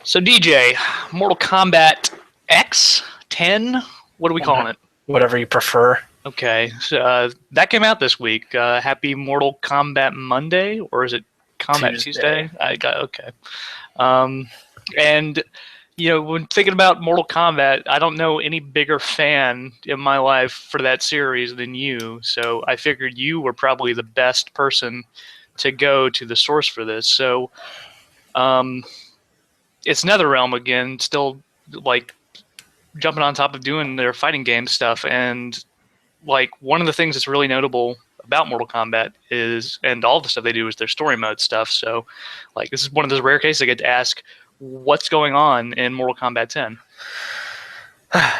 So DJ, Mortal Kombat X 10. What are we calling it? Whatever you prefer. Okay, so, that came out this week. Happy Mortal Kombat Monday, or is it Kombat Tuesday? I got okay. And when thinking about Mortal Kombat, I don't know any bigger fan in my life for that series than you. So I figured you were probably the best person to go to the source for this. So, it's NetherRealm again, still like jumping on top of doing their fighting game stuff. And like one of the things that's really notable about Mortal Kombat is, and all the stuff they do, is their story mode stuff. So like this is one of those rare cases I get to ask, what's going on in Mortal Kombat 10?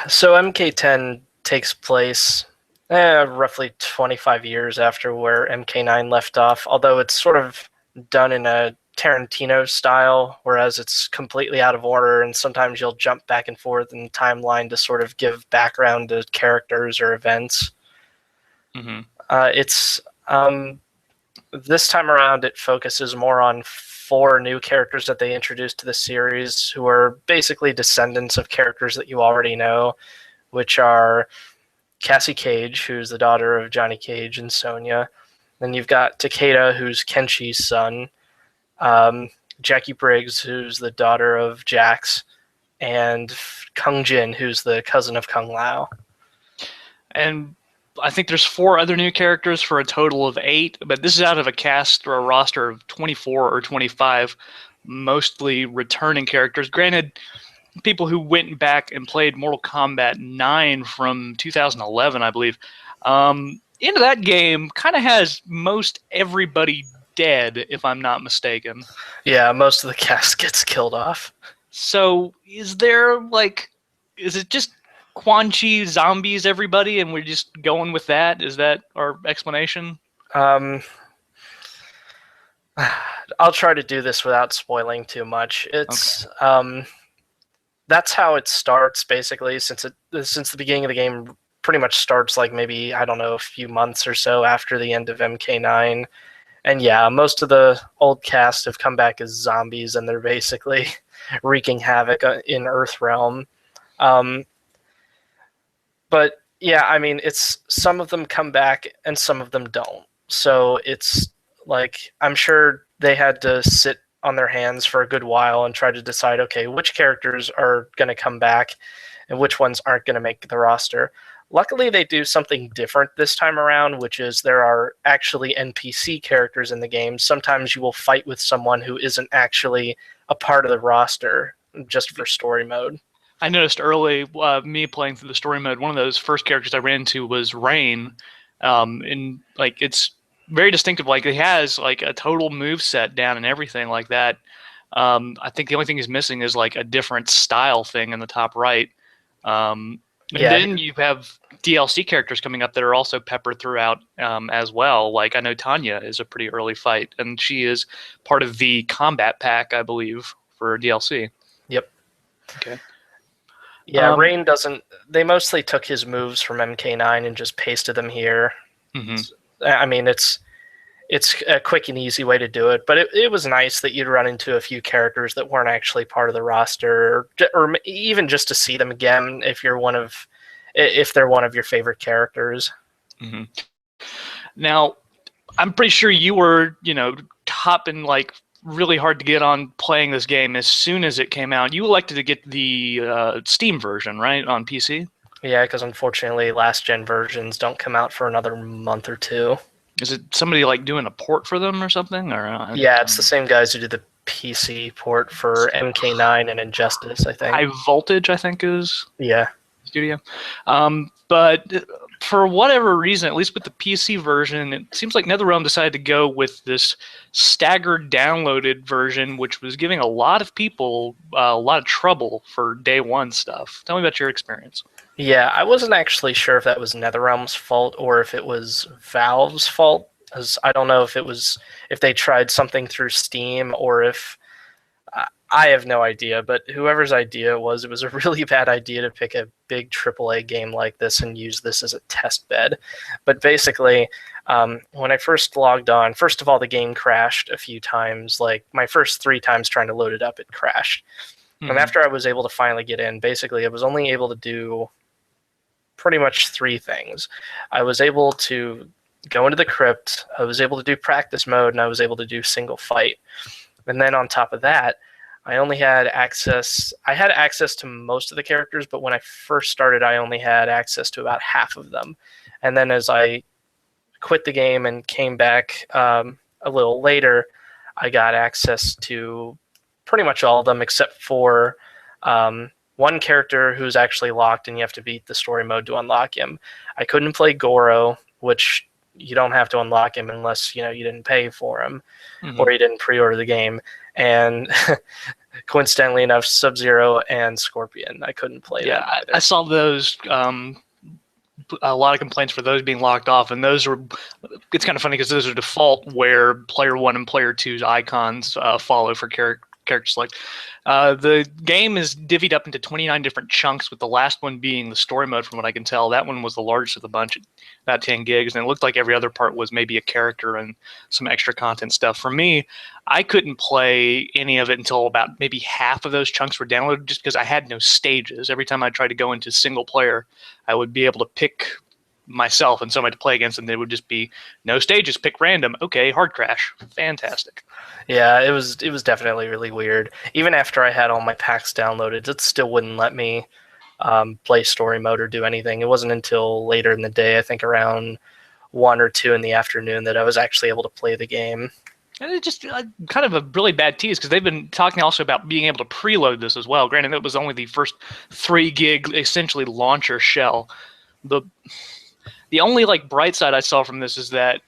So MK10 takes place roughly 25 years after where MK9 left off, although it's sort of done in a Tarantino style, whereas it's completely out of order, and sometimes you'll jump back and forth in the timeline to sort of give background to characters or events. Mm-hmm. It's this time around it focuses more on 4 new characters that they introduced to the series, who are basically descendants of characters that you already know, which are Cassie Cage, who's the daughter of Johnny Cage and Sonya. Then you've got Takeda, who's Kenshi's son. Jackie Briggs, who's the daughter of Jax, and Kung Jin, who's the cousin of Kung Lao. And I think there's 4 other new characters for a total of 8, but this is out of a cast or a roster of 24 or 25, mostly returning characters. Granted, people who went back and played Mortal Kombat 9 from 2011, I believe, into that game kind of has most everybody dead, if I'm not mistaken. Yeah, most of the cast gets killed off. So is it just Quan Chi zombies everybody and we're just going with that? Is that our explanation? I'll try to do this without spoiling too much. It's okay. That's how it starts basically, since the beginning of the game pretty much starts like maybe, I don't know, a few months or so after the end of MK9. And yeah, most of the old cast have come back as zombies, and they're basically wreaking havoc in Earthrealm. But yeah, I mean, it's some of them come back and some of them don't. So it's like, I'm sure they had to sit on their hands for a good while and try to decide, okay, which characters are going to come back and which ones aren't going to make the roster. Luckily, they do something different this time around, which is there are actually NPC characters in the game. Sometimes you will fight with someone who isn't actually a part of the roster, just for story mode. I noticed early, me playing through the story mode, one of those first characters I ran into was Rain. And like it's very distinctive. Like he has like a total move set down and everything like that. I think the only thing he's missing is like a different style thing in the top right. And then you have DLC characters coming up that are also peppered throughout as well. Like I know Tanya is a pretty early fight, and she is part of the combat pack, I believe, for DLC. Yep. Okay. Yeah, Rain doesn't... They mostly took his moves from MK9 and just pasted them here. Mm-hmm. I mean, it's a quick and easy way to do it, but it was nice that you'd run into a few characters that weren't actually part of the roster, or even just to see them again if they're one of your favorite characters. Mm-hmm. Now, I'm pretty sure you were, hopping like really hard to get on playing this game as soon as it came out. You elected to get the Steam version, right, on PC? Yeah, because unfortunately last-gen versions don't come out for another month or 2. Is it somebody like doing a port for them or something? Or yeah, it's the same guys who did the PC port for MK9 and Injustice, I think. High Voltage, I think, is studio. But for whatever reason, at least with the PC version, it seems like NetherRealm decided to go with this staggered downloaded version, which was giving a lot of people a lot of trouble for day one stuff. Tell me about your experience. Yeah, I wasn't actually sure if that was NetherRealm's fault or if it was Valve's fault, because I don't know if they tried something through Steam or if... I have no idea, but whoever's idea it was a really bad idea to pick a big AAA game like this and use this as a test bed. But basically, when I first logged on, first of all, the game crashed a few times. Like, my first 3 times trying to load it up, it crashed. And Hmm. after I was able to finally get in, basically I was only able to do pretty much three things. I was able to go into the crypt, I was able to do practice mode, and I was able to do single fight. And then on top of that, I only had access. I had access to most of the characters, but when I first started, I only had access to about half of them. And then as I quit the game and came back a little later, I got access to pretty much all of them except for one character who's actually locked, and you have to beat the story mode to unlock him. I couldn't play Goro, which you don't have to unlock him unless you didn't pay for him Hmm. or you didn't pre-order the game. And coincidentally enough, Sub-Zero and Scorpion, I couldn't play Yeah, them I either. saw those. A lot of complaints for those being locked off, and those are. It's kind of funny because those are default where player one and player two's icons follow for character select. The game is divvied up into 29 different chunks, with the last one being the story mode. From what I can tell, that one was the largest of the bunch, about 10 gigs, and it looked like every other part was maybe a character and some extra content stuff. For me, I couldn't play any of it until about maybe half of those chunks were downloaded, just because I had no stages. Every time I tried to go into single player, I would be able to pick myself and somebody to play against, and they would just be no stages, pick random. Okay, hard crash, fantastic. Yeah, it was definitely really weird. Even after I had all my packs downloaded, it still wouldn't let me play story mode or do anything. It wasn't until later in the day, I think around 1 or 2 in the afternoon, that I was actually able to play the game. And it's just kind of a really bad tease because they've been talking also about being able to preload this as well. Granted, it was only the first 3 gig essentially launcher shell. The only like bright side I saw from this is that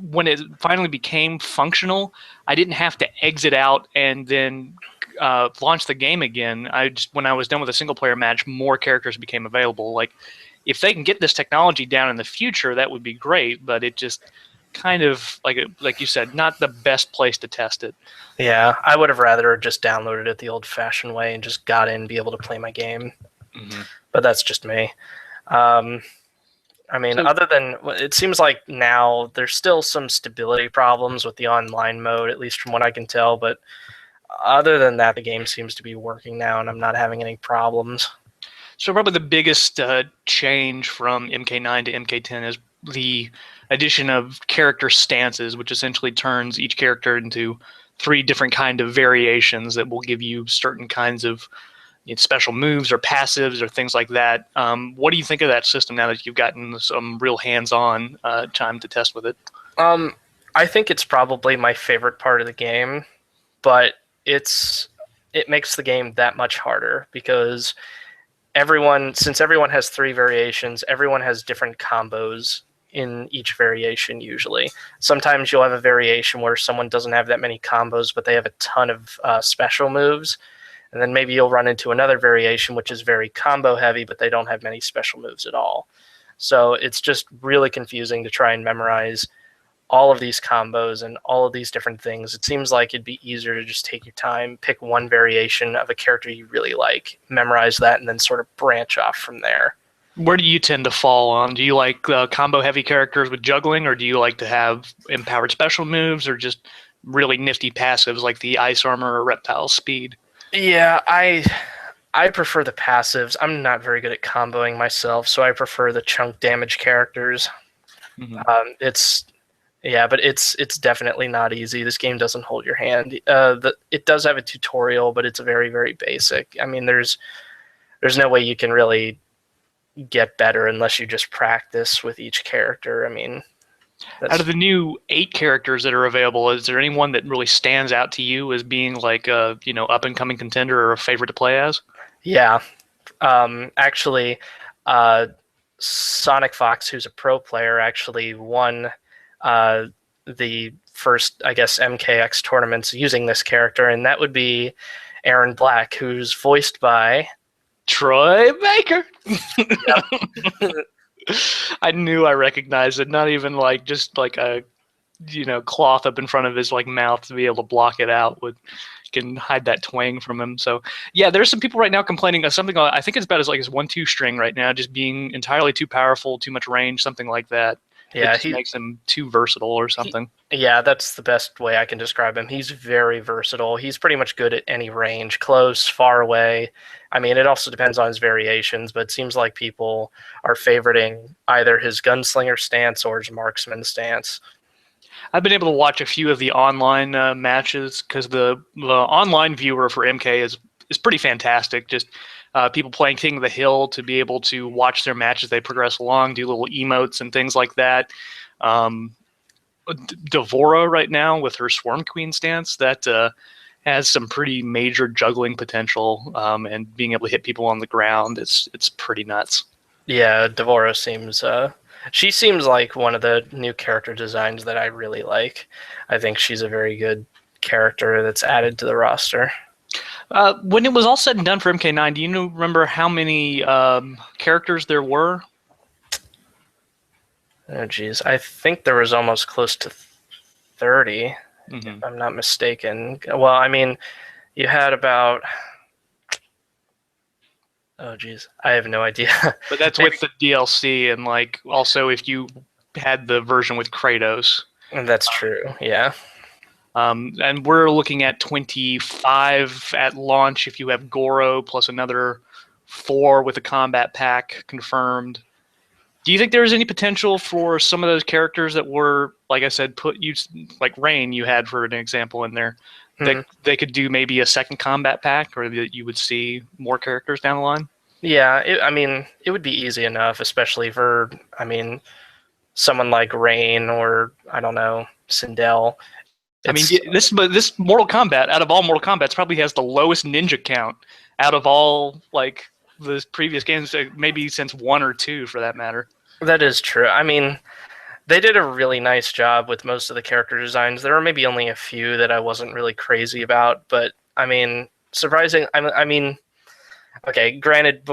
when it finally became functional, I didn't have to exit out and then launch the game again. When I was done with a single player match, more characters became available. Like, if they can get this technology down in the future, that would be great. But it just kind of like you said, not the best place to test it. Yeah, I would have rather just downloaded it the old-fashioned way and just got in and be able to play my game. Mm-hmm. But that's just me. Um, I mean, So other than it seems like now there's still some stability problems with the online mode, at least from what I can tell. But other than that, the game seems to be working now, and I'm not having any problems. So probably the biggest change from MK9 to MK10 is the addition of character stances, which essentially turns each character into 3 different kind of variations that will give you certain kinds of special moves or passives or things like that. What do you think of that system now that you've gotten some real hands-on time to test with it? Um, I think it's probably my favorite part of the game, but it makes the game that much harder because since everyone has 3 variations, everyone has different combos in each variation usually. Sometimes you'll have a variation where someone doesn't have that many combos, but they have a ton of special moves. And then maybe you'll run into another variation which is very combo heavy, but they don't have many special moves at all. So it's just really confusing to try and memorize all of these combos and all of these different things. It seems like it'd be easier to just take your time, pick one variation of a character you really like, memorize that, and then sort of branch off from there. Where do you tend to fall on? Do you like combo-heavy characters with juggling, or do you like to have empowered special moves, or just really nifty passives like the ice armor or reptile speed? Yeah, I prefer the passives. I'm not very good at comboing myself, so I prefer the chunk damage characters. Mm-hmm. It's Yeah, but it's definitely not easy. This game doesn't hold your hand. It does have a tutorial, but it's very very basic. I mean, there's no way you can really get better unless you just practice with each character. I mean, Out of that's the new 8 characters that are available, is there anyone that really stands out to you as being like a up and coming contender or a favorite to play as? yeah. Actually, uh, Sonic Fox, who's a pro player, actually won uh, the first, I guess, MKX tournaments using this character, and that would be Aaron Black, who's voiced by. Troy Baker. Yep. I knew I recognized it. Not even like just like a cloth up in front of his like mouth to be able to block it out with can hide that twang from him. So yeah, there's some people right now complaining of something I think it's about as like his 1-2 string right now, just being entirely too powerful, too much range, something like that. It Yeah, just makes him too versatile or something. yeah, that's the best way I can describe him. He's very versatile. He's pretty much good at any range, close, far away. I mean, it also depends on his variations, but it seems like people are favoriting either his gunslinger stance or his marksman stance. I've been able to watch a few of the online matches because the online viewer for MK is pretty fantastic. Just people playing King of the Hill to be able to watch their matches as they progress along, do little emotes and things like that. Devora right now with her Swarm Queen stance that has some pretty major juggling potential, and being able to hit people on the ground. It's pretty nuts. Yeah, Devora seems she seems like one of the new character designs that I really like. I think she's a very good character that's added to the roster. When it was all said and done for MK9, do you remember how many characters there were? Oh geez, I think there was almost close to 30, Mm-hmm. if I'm not mistaken. Well, I mean, you had about oh geez, I have no idea. But that's with the DLC, and like also if you had the version with Kratos. That's true. Yeah. And we're looking at 25 at launch if you have Goro plus another 4 with a combat pack confirmed. Do you think there's any potential for some of those characters that were, like I said, like Rain you had for an example in there, that they could do maybe a second combat pack, or that you would see more characters down the line? Yeah, I mean, it would be easy enough, especially for, I mean, someone like Rain or, I don't know, Sindel. I mean, this Mortal Kombat, out of all Mortal Kombats, probably has the lowest ninja count out of all, like, the previous games, maybe since 1 or 2 for that matter. That is true. I mean, they did a really nice job with most of the character designs. There were maybe only a few that I wasn't really crazy about, but I mean, surprising. I mean, okay, granted,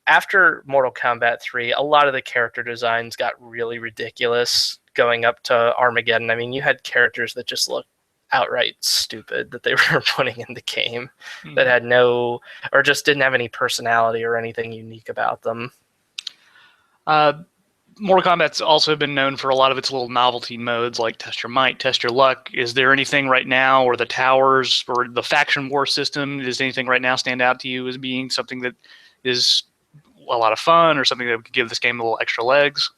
after Mortal Kombat 3, a lot of the character designs got really ridiculous going up to Armageddon. I mean, you had characters that just looked outright stupid that they were putting in the game that had no, or just didn't have any personality or anything unique about them. Mortal Kombat's also been known for a lot of its little novelty modes, like Test Your Might, Test Your Luck. Is there anything right now, or the towers, or the faction war system, does anything right now stand out to you as being something that is a lot of fun, or something that could give this game a little extra legs?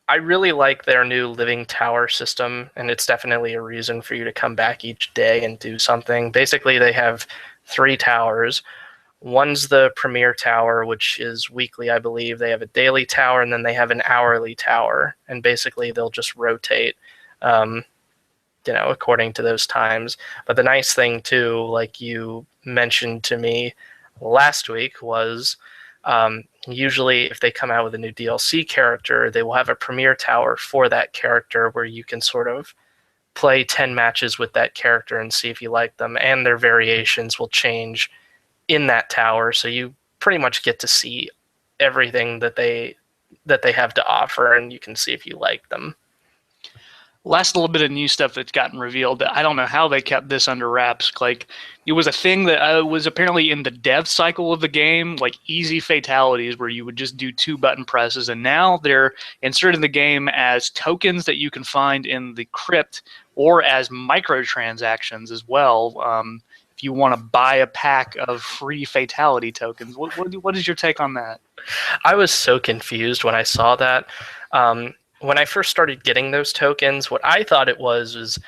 I really like their new living tower system, and it's definitely a reason for you to come back each day and do something. Basically, they have 3 towers. One's the premier tower, which is weekly, I believe. They have a daily tower, and then they have an hourly tower. And basically, they'll just rotate, according to those times. But the nice thing, too, like you mentioned to me last week, was usually if they come out with a new DLC character, they will have a premier tower for that character where you can sort of play 10 matches with that character and see if you like them. And their variations will change in that tower, so you pretty much get to see everything that they have to offer, and you can see if you like them. Last little bit of new stuff that's gotten revealed. I don't know how they kept this under wraps. Like, it was a thing that was apparently in the dev cycle of the game, like easy fatalities where you would just do 2 button presses, and now they're inserted in the game as tokens that you can find in the crypt, or as microtransactions as well. If you want to buy a pack of free fatality tokens. What is your take on that? I was so confused when I saw that. When I first started getting those tokens, what I thought it was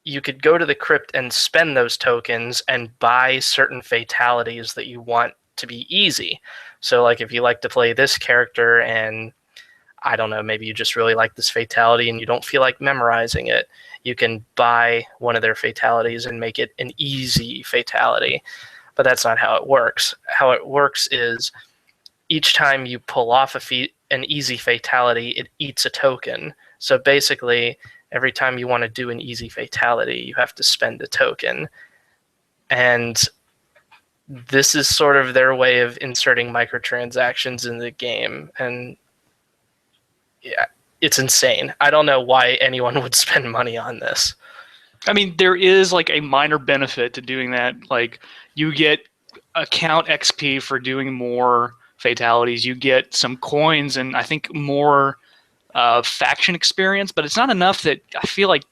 you could go to the crypt and spend those tokens and buy certain fatalities that you want to be easy. So like if you like to play this character and I don't know, maybe you just really like this fatality and you don't feel like memorizing it, you can buy one of their fatalities and make it an easy fatality. But that's not how it works. How it works is each time you pull off an easy fatality, it eats a token. So basically, every time you want to do an easy fatality, you have to spend a token. And this is sort of their way of inserting microtransactions in the game. And yeah, it's insane. I don't know why anyone would spend money on this. I mean, there is like a minor benefit to doing that. Like, you get account XP for doing more fatalities. You get some coins and I think more faction experience, but it's not enough that I feel like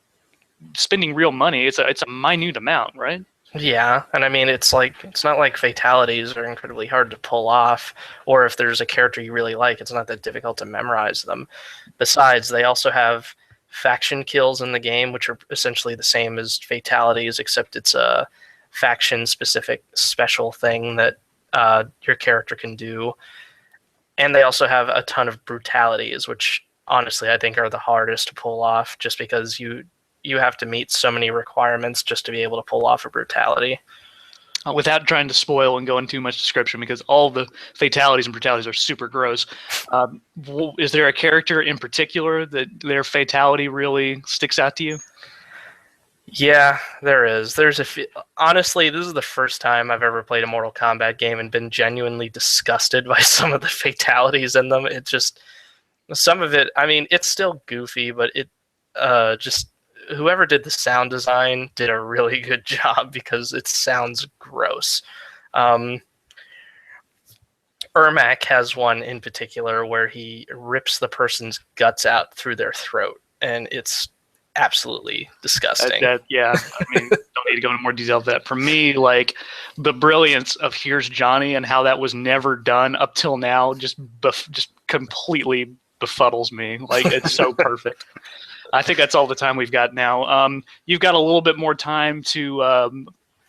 spending real money. It's a minute amount, right? Yeah, and I mean it's not like fatalities are incredibly hard to pull off, or if there's a character you really like, it's not that difficult to memorize them. Besides, they also have faction kills in the game, which are essentially the same as fatalities, except it's a faction specific special thing that your character can do. And they also have a ton of brutalities, which honestly I think are the hardest to pull off, just because you have to meet so many requirements just to be able to pull off a brutality. Without trying to spoil and go into too much description, because all the fatalities and brutalities are super gross. Is there a character in particular that their fatality really sticks out to you? Yeah, there is. Honestly, this is the first time I've ever played a Mortal Kombat game and been genuinely disgusted by some of the fatalities in them. It just some of it. I mean, it's still goofy, but it just whoever did the sound design did a really good job because it sounds gross. Um, Ermac has one in particular where he rips the person's guts out through their throat, and it's absolutely disgusting. Yeah, I mean, don't need to go into more detail of that. For me, like the brilliance of Here's Johnny and how that was never done up till now just completely befuddles me. Like it's so perfect. I think that's all the time we've got now. You've got a little bit more time to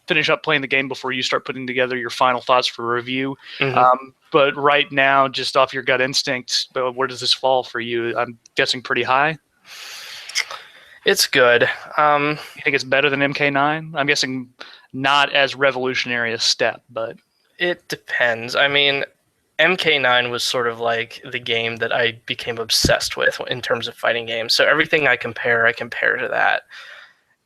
finish up playing the game before you start putting together your final thoughts for review. Mm-hmm. But right now, just off your gut instinct, where does this fall for you? I'm guessing pretty high. It's good. You think it's better than MK9? I'm guessing not as revolutionary a step, but it depends. I mean, MK9 was sort of like the game that I became obsessed with in terms of fighting games. So everything I compare to that.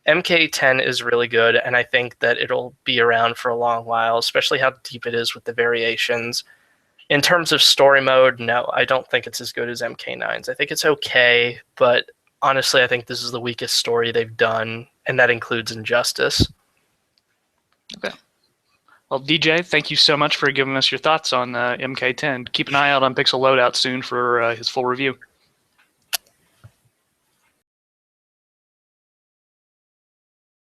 MK10 is really good, and I think that it'll be around for a long while, especially how deep it is with the variations. In terms of story mode, no, I don't think it's as good as MK9's. I think it's okay, but honestly, I think this is the weakest story they've done, and that includes Injustice. Okay. Well, DJ, thank you so much for giving us your thoughts on MK10. Keep an eye out on Pixel Loadout soon for his full review.